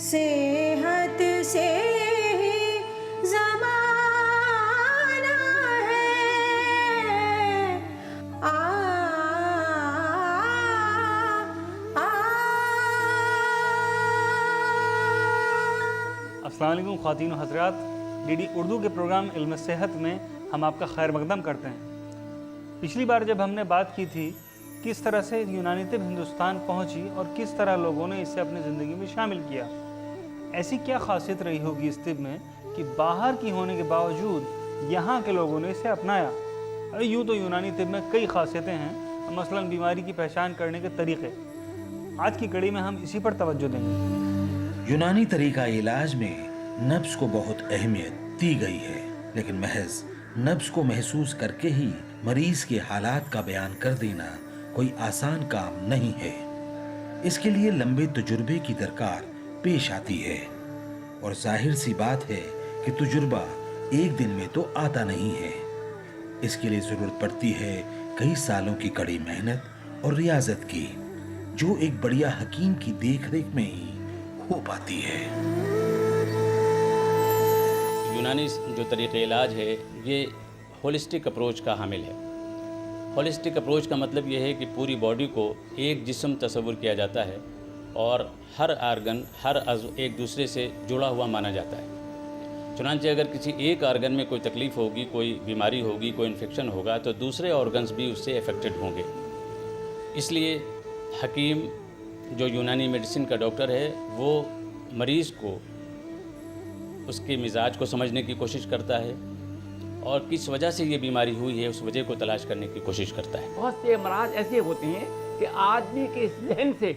صحت سے ہی زمانہ ہے، السلام علیکم خواتین و حضرات، ڈی ڈی اردو کے پروگرام علم صحت میں ہم آپ کا خیر مقدم کرتے ہیں۔ پچھلی بار جب ہم نے بات کی تھی کس طرح سے یونانی طب ہندوستان پہنچی اور کس طرح لوگوں نے اسے اپنی زندگی میں شامل کیا، ایسی کیا خاصیت رہی ہوگی اس طب میں کہ باہر کی ہونے کے باوجود یہاں کے لوگوں نے اسے اپنایا۔ یوں تو یونانی طب میں کئی خاصیتیں ہیں، مثلا بیماری کی پہچان کرنے کے طریقے۔ آج کی کڑی میں ہم اسی پر توجہ دیں گے۔ یونانی طریقہ علاج میں نبض کو بہت اہمیت دی گئی ہے، لیکن محض نبض کو محسوس کر کے ہی مریض کے حالات کا بیان کر دینا کوئی آسان کام نہیں ہے۔ اس کے لیے لمبے تجربے کی درکار پیش آتی ہے، اور ظاہر سی بات ہے کہ تجربہ ایک دن میں تو آتا نہیں ہے۔ اس کے لیے ضرورت پڑتی ہے کئی سالوں کی کڑی محنت اور ریاضت کی، جو ایک بڑیا حکیم کی دیکھ ریکھ میں ہی ہو پاتی ہے۔ یونانی جو طریقہ علاج ہے یہ ہولسٹک اپروچ کا حامل ہے۔ ہولسٹک اپروچ کا مطلب یہ ہے کہ پوری باڈی کو ایک جسم تصور کیا جاتا ہے اور ہر آرگن، ہر عضو ایک دوسرے سے جڑا ہوا مانا جاتا ہے۔ چنانچہ اگر کسی ایک آرگن میں کوئی تکلیف ہوگی، کوئی بیماری ہوگی، کوئی انفیکشن ہوگا تو دوسرے آرگنز بھی اس سے افیکٹڈ ہوں گے۔ اس لیے حکیم جو یونانی میڈیسن کا ڈاکٹر ہے وہ مریض کو اس کے مزاج کو سمجھنے کی کوشش کرتا ہے اور کس وجہ سے یہ بیماری ہوئی ہے اس وجہ کو تلاش کرنے کی کوشش کرتا ہے۔ بہت سے امراض ایسے ہوتے ہیں کہ آدمی کے ذہن سے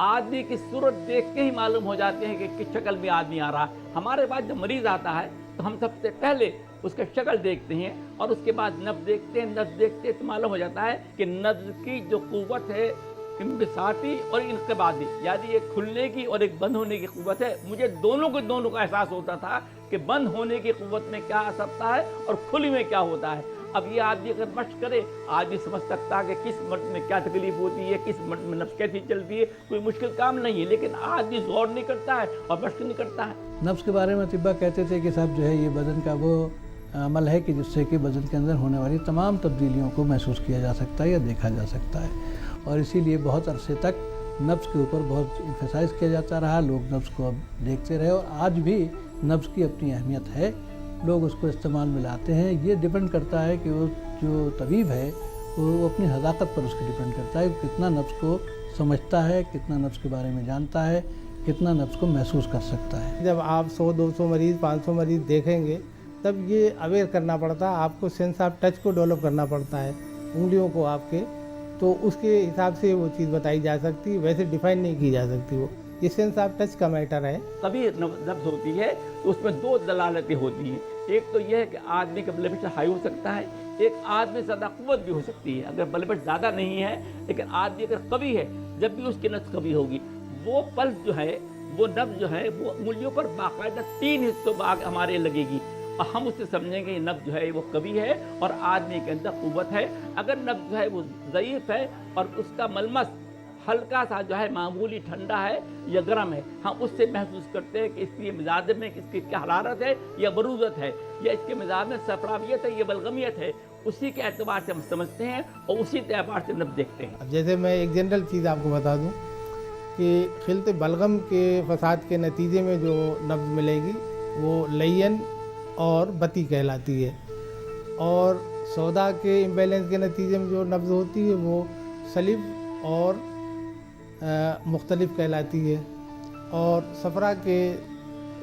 آدمی کی صورت دیکھ کے ہی معلوم ہو جاتے ہیں کہ کس شکل میں آدمی آ رہا ہے۔ ہمارے پاس جب مریض آتا ہے تو ہم سب سے پہلے اس کا شکل دیکھتے ہیں اور اس کے بعد نبض دیکھتے ہیں۔ نبض دیکھتے تو معلوم ہو جاتا ہے کہ نبض کی جو قوت ہے انبساطی اور انقباضی، یعنی ایک کھلنے کی اور ایک بند ہونے کی قوت ہے۔ مجھے دونوں کا احساس ہوتا تھا کہ بند ہونے کی قوت میں کیا اثرتا ہے اور کھلی میں کیا ہوتا ہے۔ اب یہ آدمی اگر مشق کرے آدمی سمجھ سکتا ہے کہ کس منٹ میں کیا تکلیف ہوتی ہے، کس منٹ میں نبض کیسی چلتی ہے۔ کوئی مشکل کام نہیں ہے، لیکن آدمی غور نہیں کرتا ہے اور مشق نہیں کرتا ہے۔ نبض کے بارے میں طباء کہتے تھے کہ صاحب جو ہے یہ بدن کا وہ عمل ہے کہ جس سے کہ بدن کے اندر ہونے والی تمام تبدیلیوں کو محسوس کیا جا سکتا ہے یا دیکھا جا سکتا ہے، اور اسی لیے بہت عرصے تک نبض کے اوپر بہت ایمفیسائز کیا جاتا رہا۔ لوگ نبض کو اب دیکھتے رہے اور آج بھی نبض کی اپنی اہمیت ہے، لوگ اس کو استعمال میں لاتے ہیں۔ یہ ڈیپینڈ کرتا ہے کہ وہ جو طبیب ہے وہ اپنی حذاقت پر اس کی ڈیپینڈ کرتا ہے، کتنا نبض کو سمجھتا ہے، کتنا نبض کے بارے میں جانتا ہے، کتنا نبض کو محسوس کر سکتا ہے۔ جب آپ 100-200 مریض 500 مریض دیکھیں گے تب یہ اویئر کرنا پڑتا ہے، آپ کو سینس آف ٹچ کو ڈیولپ کرنا پڑتا ہے، انگلیوں کو آپ کے، تو اس کے حساب سے وہ چیز بتائی جا سکتی ہے، ویسے ڈیفائن نہیں کی جا سکتی۔ وہ یہ سینس آف ٹچ کا میٹر ہے۔ کبھی نبض ہوتی ہے تو اس میں دو دلالتیں ہوتی ہیں۔ ایک تو یہ ہے کہ آدمی کا بلڈ پریشر ہائی ہو سکتا ہے، ایک آدمی زیادہ قوت بھی ہو سکتی ہے۔ اگر بلڈ پریشر زیادہ نہیں ہے لیکن آدمی اگر قوی ہے، جب بھی اس کی نبض قوی ہوگی، وہ پلس جو ہے، وہ نبض جو ہے وہ انگلیوں پر باقاعدہ 3 حصوں ہمارے لگے گی، اور ہم اس سے سمجھیں گے یہ نبض جو ہے وہ قوی ہے اور آدمی کے اندر قوت ہے۔ اگر نبض جو ہے وہ ضعیف ہے اور اس کا ملمس ہلکا سا جو ہے معمولی ٹھنڈا ہے یا گرم ہے، ہم اس سے محسوس کرتے ہیں کہ اس کی مزاج میں اس کی کیا حرارت ہے یا برودت ہے، یا اس کے مزاج میں صفراویت ہے یا بلغمیت ہے۔ اسی کے اعتبار سے ہم سمجھتے ہیں اور اسی اعتبار سے نبض دیکھتے ہیں۔ اب جیسے میں ایک جنرل چیز آپ کو بتا دوں کہ خلط بلغم کے فساد کے نتیجے میں جو نبض ملے گی وہ لین اور بتی کہلاتی ہے، اور سودا کے امبیلنس کے نتیجے میں جو نبض ہوتی ہے وہ سلب اور مختلف کہلاتی ہے، اور صفرا کے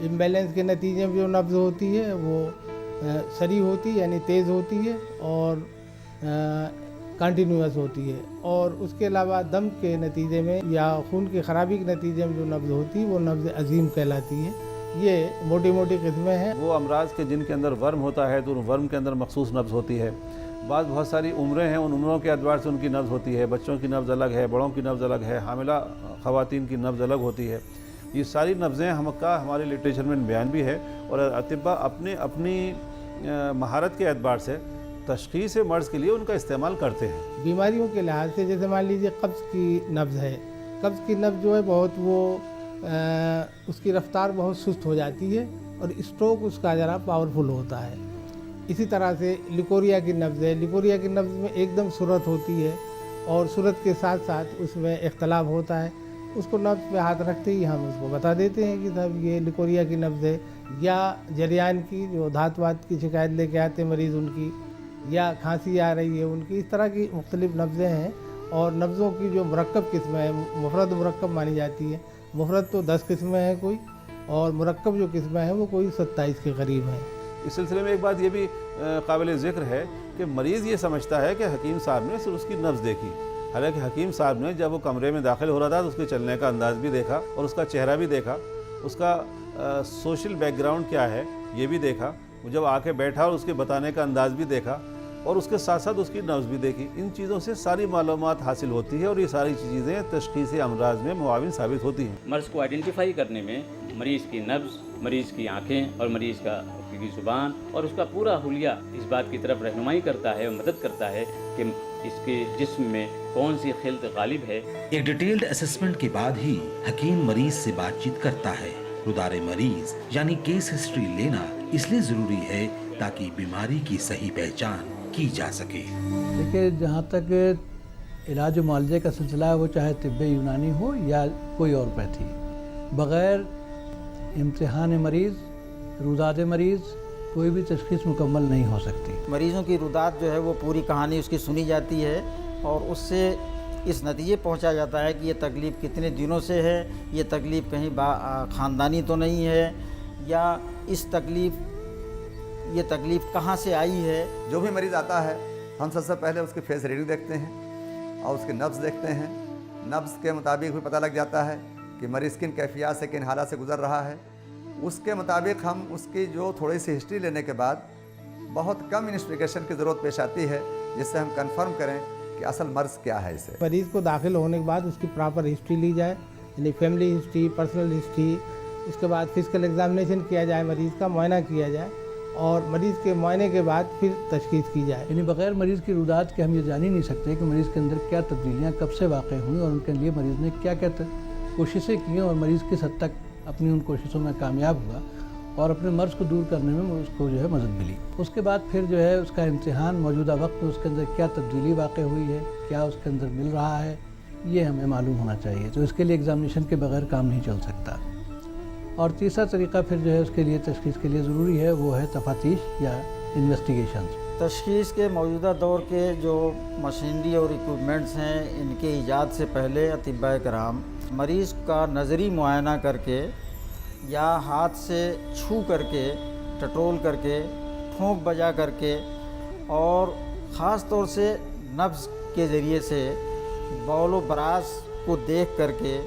امبیلنس کے نتیجے میں جو نبض ہوتی ہے وہ سری ہوتی ہے، یعنی تیز ہوتی ہے اور کنٹینیوس ہوتی ہے، اور اس کے علاوہ دم کے نتیجے میں یا خون کی خرابی کے نتیجے میں جو نبض ہوتی ہے وہ نبض عظیم کہلاتی ہے۔ یہ موٹی موٹی قسمیں ہیں۔ وہ امراض کے جن کے اندر ورم ہوتا ہے تو ان ورم کے اندر مخصوص نبض ہوتی ہے۔ بہت ساری عمریں ہیں، ان عمروں کے اعتبار سے ان کی نبض ہوتی ہے۔ بچوں کی نبض الگ ہے، بڑوں کی نبض الگ ہے، حاملہ خواتین کی نبض الگ ہوتی ہے۔ یہ ساری نبضیں ہمارے لٹریچر میں بیان بھی ہے، اور اطباء اپنی مہارت کے اعتبار سے تشخیص مرض کے لیے ان کا استعمال کرتے ہیں۔ بیماریوں کے لحاظ سے جیسے مان لیجیے قبض کی نبض ہے، قبض کی نبض جو ہے بہت وہ اس کی رفتار بہت سست ہو جاتی ہے اور اسٹروک اس کا ذرا پاورفل ہوتا ہے۔ اسی طرح سے لیکوریا کی نبض ہے، لیکوریا کی نبض میں ایک دم سرعت ہوتی ہے اور سرعت کے ساتھ ساتھ اس میں اختلاف ہوتا ہے۔ اس کو نبض پہ ہاتھ رکھتے ہی ہم اس کو بتا دیتے ہیں کہ صاحب یہ لیکوریا کی نبض ہے، یا جریان کی جو دھات وات کی شکایت لے کے آتے ہیں مریض ان کی، یا کھانسی آ رہی ہے ان کی، اس طرح کی مختلف نبضیں ہیں۔ اور نبضوں کی جو مرکب قسمیں ہیں، مفرد و مرکب مانی جاتی ہے۔ مفرد تو 10 قسمیں ہیں کوئی، اور مرکب جو قسمیں ہیں وہ کوئی 27 کے قریب ہیں۔ اس سلسلے میں ایک بات یہ بھی قابل ذکر ہے کہ مریض یہ سمجھتا ہے کہ حکیم صاحب نے صرف اس کی نبض دیکھی، حالانکہ حکیم صاحب نے جب وہ کمرے میں داخل ہو رہا تھا تو اس کے چلنے کا انداز بھی دیکھا اور اس کا چہرہ بھی دیکھا، اس کا سوشل بیک گراؤنڈ کیا ہے یہ بھی دیکھا، وہ جب آ کے بیٹھا اور اس کے بتانے کا انداز بھی دیکھا، اور اس کے ساتھ ساتھ اس کی نبض بھی دیکھی۔ ان چیزوں سے ساری معلومات حاصل ہوتی ہے اور یہ ساری چیزیں تشخیصی امراض میں معاون ثابت ہوتی ہیں۔ مرض کو آئیڈینٹیفائی کرنے میں مریض کی نبض، مریض کی آنکھیں اور مریض کی زبان اور اس کا پورا حلیہ اس بات کی طرف رہنمائی کرتا ہے اور مدد کرتا ہے کہ اس کے جسم میں کون سی خلط غالب ہے۔ ایک ڈیٹیلڈ اسسمنٹ کے بعد ہی حکیم مریض سے بات چیت کرتا ہے۔ رودار مریض یعنی کیس ہسٹری لینا اس لیے ضروری ہے تاکہ بیماری کی صحیح پہچان کی جا سکے۔ دیکھیے، جہاں تک علاج و معالجے کا سلسلہ ہے، وہ چاہے طب یونانی ہو یا کوئی اور پیتھی، بغیر امتحان مریض، روداد مریض، کوئی بھی تشخیص مکمل نہیں ہو سکتی۔ مریضوں کی روداد جو ہے وہ پوری کہانی اس کی سنی جاتی ہے اور اس سے اس نتیجے پہنچا جاتا ہے کہ یہ تکلیف کتنے دنوں سے ہے، یہ تکلیف کہیں خاندانی تو نہیں ہے، یا یہ تکلیف کہاں سے آئی ہے۔ جو بھی مریض آتا ہے ہم سب سے پہلے اس کی فیس ریڈنگ دیکھتے ہیں اور اس کی نبض دیکھتے ہیں۔ نبض کے مطابق بھی پتہ لگ جاتا ہے کہ مریض کن کیفیات سے، کن حالات سے گزر رہا ہے۔ اس کے مطابق ہم اس کی جو تھوڑی سی ہسٹری لینے کے بعد بہت کم انویسٹیگیشن کی ضرورت پیش آتی ہے، جس سے ہم کنفرم کریں کہ اصل مرض کیا ہے اسے۔ مریض کو داخل ہونے کے بعد اس کی پراپر ہسٹری لی جائے، یعنی فیملی ہسٹری، پرسنل ہسٹری، اس کے بعد فزیکل ایگزامینیشن کیا جائے، مریض کا معائنہ کیا جائے، اور مریض کے معائنے کے بعد پھر تشخیص کی جائے۔ یعنی بغیر مریض کی روداد کے ہم یہ جان ہی نہیں سکتے کہ مریض کے اندر کیا تبدیلیاں کب سے واقع ہوئیں اور ان کے لیے مریض نے کیا کیا کوششیں کی اور مریض کس حد تک اپنی ان کوششوں میں کامیاب ہوا اور اپنے مرض کو دور کرنے میں اس کو جو ہے مدد ملی۔ اس کے بعد پھر جو ہے اس کا امتحان، موجودہ وقت میں اس کے اندر کیا تبدیلی واقع ہوئی ہے، کیا اس کے اندر مل رہا ہے، یہ ہمیں معلوم ہونا چاہیے۔ تو اس کے لیے ایگزامینیشن کے بغیر کام نہیں چل سکتا۔ اور تیسرا طریقہ پھر جو ہے اس کے لیے تشخیص کے لیے ضروری ہے، وہ ہے تفتیش یا انویسٹیگیشن۔ تشخیص کے موجودہ دور کے جو مشینری اور اکوپمنٹس ہیں، ان کے ایجاد سے پہلے اطباء کرام مریض کا نظری معائنہ کر کے یا ہاتھ سے چھو کر کے، ٹٹول کر کے، پھونک بجا کر کے، اور خاص طور سے نبض کے ذریعے سے بول و براز کو دیکھ کر کے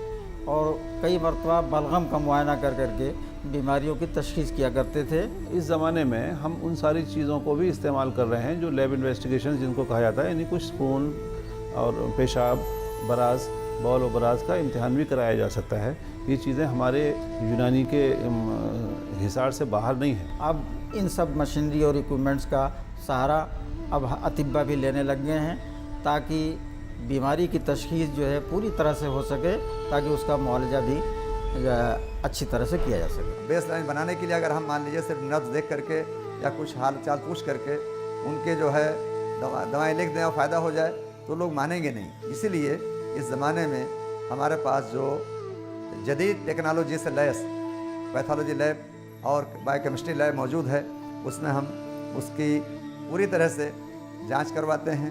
اور کئی مرتبہ بلغم کا معائنہ کر کے بیماریوں کی تشخیص کیا کرتے تھے۔ اس زمانے میں ہم ان ساری چیزوں کو بھی استعمال کر رہے ہیں جو لیب انویسٹیگیشن جن کو کہا جاتا ہے، یعنی کچھ خون اور پیشاب، براز، بول و براز کا امتحان بھی کرایا جا سکتا ہے۔ یہ چیزیں ہمارے یونانی کے حصار سے باہر نہیں ہیں۔ اب ان سب مشینری اور اکوپمنٹس کا سہارا اب اطباء بھی لینے لگ گئے ہیں تاکہ بیماری کی تشخیص جو ہے پوری طرح سے ہو سکے، تاکہ اس کا معالجہ بھی اچھی طرح سے کیا جا سکے۔ بیس لائن بنانے کے لیے اگر ہم مان لیجیے صرف نبض دیکھ کر کے یا کچھ حال چال پوچھ کر کے ان کے جو ہے دوائیں لکھ دیں اور فائدہ ہو جائے تو لوگ مانیں گے نہیں۔ اسی لیے اس زمانے میں ہمارے پاس جو جدید ٹیکنالوجی سے لیس پیتھولوجی لیب اور بایو کیمسٹری لیب موجود ہے، اس میں ہم اس کی پوری طرح سے جانچ کرواتے ہیں۔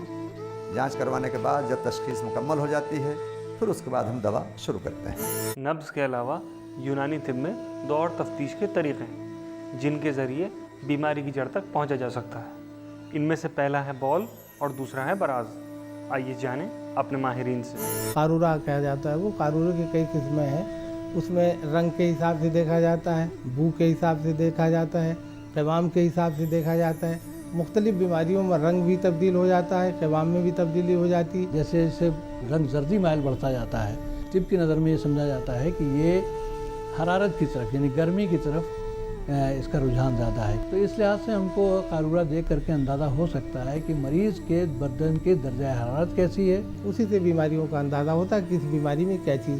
جانچ کروانے کے بعد جب تشخیص مکمل ہو جاتی ہے پھر اس کے بعد ہم دوا شروع کرتے ہیں۔ نبض کے علاوہ یونانی طب میں 2 اور تفتیش کے طریقے ہیں جن کے ذریعے بیماری کی جڑ تک پہنچا جا سکتا ہے۔ ان میں سے پہلا ہے بول اور دوسرا ہے براز۔ آئیے جانیں اپنے ماہرین سے۔ قارورہ کہا جاتا ہے، وہ قارورے کی کئی قسمیں ہیں۔ اس میں رنگ کے حساب سے دیکھا جاتا ہے، بو کے حساب سے دیکھا جاتا ہے، قوام کے حساب سے دیکھا جاتا ہے۔ مختلف بیماریوں میں رنگ بھی تبدیل ہو جاتا ہے، قوام میں بھی تبدیلی ہو جاتی ہے۔ جیسے جیسے رنگ زردی مائل بڑھتا جاتا ہے، طب کی نظر میں یہ سمجھا جاتا ہے کہ یہ حرارت کی طرف یعنی گرمی کی طرف اس کا رجحان زیادہ ہے۔ تو اس لحاظ سے ہم کو قارورہ دیکھ کر کے اندازہ ہو سکتا ہے کہ مریض کے بدن کے درجہ حرارت کیسی ہے۔ اسی سے بیماریوں کا اندازہ ہوتا ہے کہ کس بیماری میں کیا چیز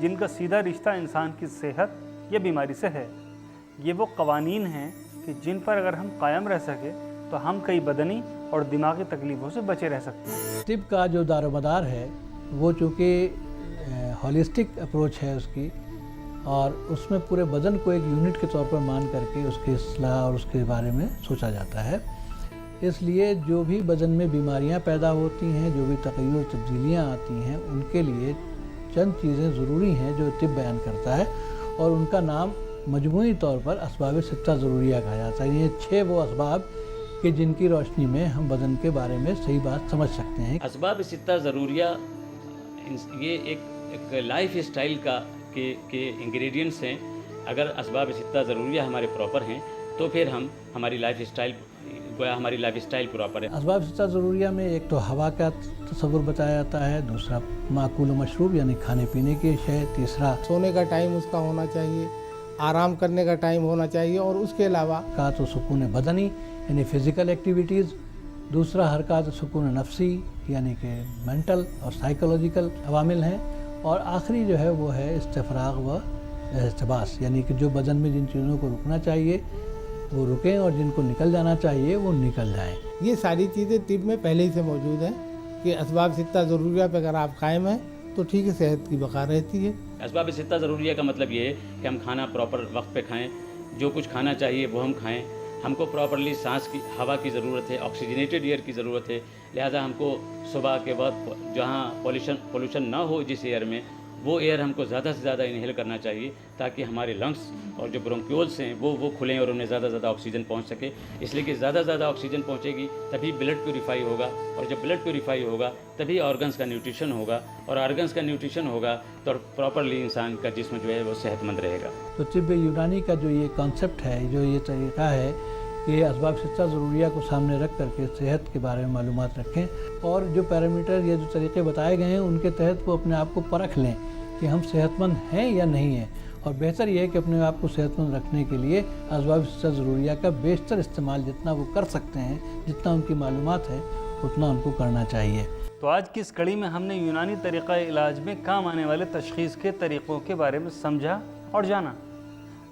جن کا سیدھا رشتہ انسان کی صحت یا بیماری سے ہے۔ یہ وہ قوانین ہیں کہ جن پر اگر ہم قائم رہ سکے تو ہم کئی بدنی اور دماغی تکلیفوں سے بچے رہ سکتے ہیں۔ طب کا جو دار و مدار ہے وہ چونکہ ہولسٹک اپروچ ہے اس کی، اور اس میں پورے بدن کو ایک یونٹ کے طور پر مان کر کے اس کی اصلاح اور اس کے بارے میں سوچا جاتا ہے۔ اس لیے جو بھی بدن میں بیماریاں پیدا ہوتی ہیں، جو بھی تغیر تبدیلیاں آتی ہیں، ان کے لیے چند چیزیں ضروری ہیں جو طب بیان کرتا ہے، اور ان کا نام مجموعی طور پر اسباب ستہ ضروریہ کہا جاتا ہے۔ یہ 6 وہ اسباب کہ جن کی روشنی میں ہم بدن کے بارے میں صحیح بات سمجھ سکتے ہیں۔ اسباب ستہ ضروریہ یہ ایک لائف اسٹائل کے انگریڈینٹس ہیں۔ اگر اسباب ستہ ضروریہ ہمارے پراپر ہیں تو پھر ہماری لائف اسٹائل پراپر ہے۔ اسباب ستہ ضروریہ میں ایک تو ہوا کا تصور بتایا جاتا ہے، دوسرا معقول و مشروب یعنی کھانے پینے کی اشیاء، تیسرا سونے کا ٹائم اس کا ہونا چاہیے، آرام کرنے کا ٹائم ہونا چاہیے، اور اس کے علاوہ حرکات و سکون بدنی یعنی فزیکل ایکٹیویٹیز، دوسرا حرکات و سکون نفسی یعنی کہ مینٹل اور سائیکولوجیکل عوامل ہیں، اور آخری جو ہے وہ ہے استفراغ و احتباس یعنی کہ جو بدن میں جن چیزوں کو رکنا چاہیے وہ رکیں اور جن کو نکل جانا چاہیے وہ نکل جائیں۔ یہ ساری چیزیں طب میں پہلے ہی سے موجود ہیں کہ اسباب ستہ ضروریہ پہ اگر آپ قائم ہیں تو ٹھیک ہے، صحت کی بقا رہتی ہے۔ اسباب ستہ ضروریہ کا مطلب یہ ہے کہ ہم کھانا پراپر وقت پہ کھائیں، جو کچھ کھانا چاہیے وہ ہم کھائیں، ہم کو پراپرلی سانس کی ہوا کی ضرورت ہے، آکسیجنیٹڈ ایئر کی ضرورت ہے، لہٰذا ہم کو صبح کے وقت جہاں پولوشن نہ ہو جس ایئر میں، وہ ایئر ہم کو زیادہ سے زیادہ انہیل کرنا چاہیے تاکہ ہمارے لنگس اور جو برونکیولس ہیں وہ کھلیں اور انہیں زیادہ سے زیادہ آکسیجن پہنچ سکے، اس لیے کہ زیادہ سے زیادہ آکسیجن پہنچے گی تبھی بلڈ پیوریفائی ہوگا، اور جب بلڈ پیوریفائی ہوگا تبھی آرگنس کا نیوٹریشن ہوگا، اور آرگنس کا نیوٹریشن ہوگا تو پراپرلی انسان کا جسم جو ہے وہ صحت مند رہے گا۔ تو طب یونانی کا جو یہ کانسیپٹ ہے، جو یہ طریقہ ہے کہ اسباب ستہ ضروریہ کو سامنے رکھ کر کے صحت کے بارے میں معلومات رکھیں، اور جو پیرامیٹر یا جو طریقے بتائے گئے ہیں ان کے تحت وہ اپنے آپ کو پرکھ لیں کہ ہم صحت مند ہیں یا نہیں ہیں، اور بہتر یہ ہے کہ اپنے آپ کو صحت مند رکھنے کے لیے اسباب ستہ ضروریہ کا بیشتر استعمال جتنا وہ کر سکتے ہیں، جتنا ان کی معلومات ہے اتنا ان کو کرنا چاہیے۔ تو آج کی اس کڑی میں ہم نے یونانی طریقہ علاج میں کام آنے والے تشخیص کے طریقوں کے بارے میں سمجھا اور جانا،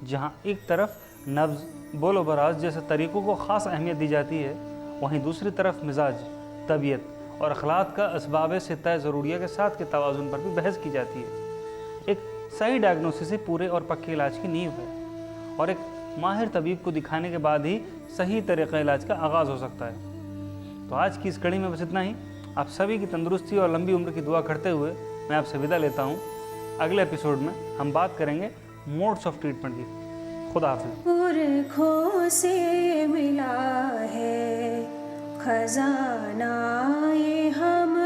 جہاں ایک طرف نبض، بول و براز جیسے طریقوں کو خاص اہمیت دی جاتی ہے، وہیں دوسری طرف مزاج، طبیعت اور اخلاق کا اسباب ستہ ضروریہ کے ساتھ کے توازن پر بھی بحث کی جاتی ہے۔ ایک صحیح ڈائگنوسس ہی پورے اور پکے علاج کی نیو ہے، اور ایک ماہر طبیب کو دکھانے کے بعد ہی صحیح طریقہ علاج کا آغاز ہو سکتا ہے۔ تو آج کی اس کڑی میں بس اتنا ہی۔ آپ سبھی کی تندرستی اور لمبی عمر کی دعا کرتے ہوئے میں آپ سے ودا لیتا ہوں۔ اگلے ایپیسوڈ میں ہم بات کریں گے موڈس آف ٹریٹمنٹ کی۔ خدا حافظ۔ پرکھوں سے ملا ہے خزانہ یہ ہم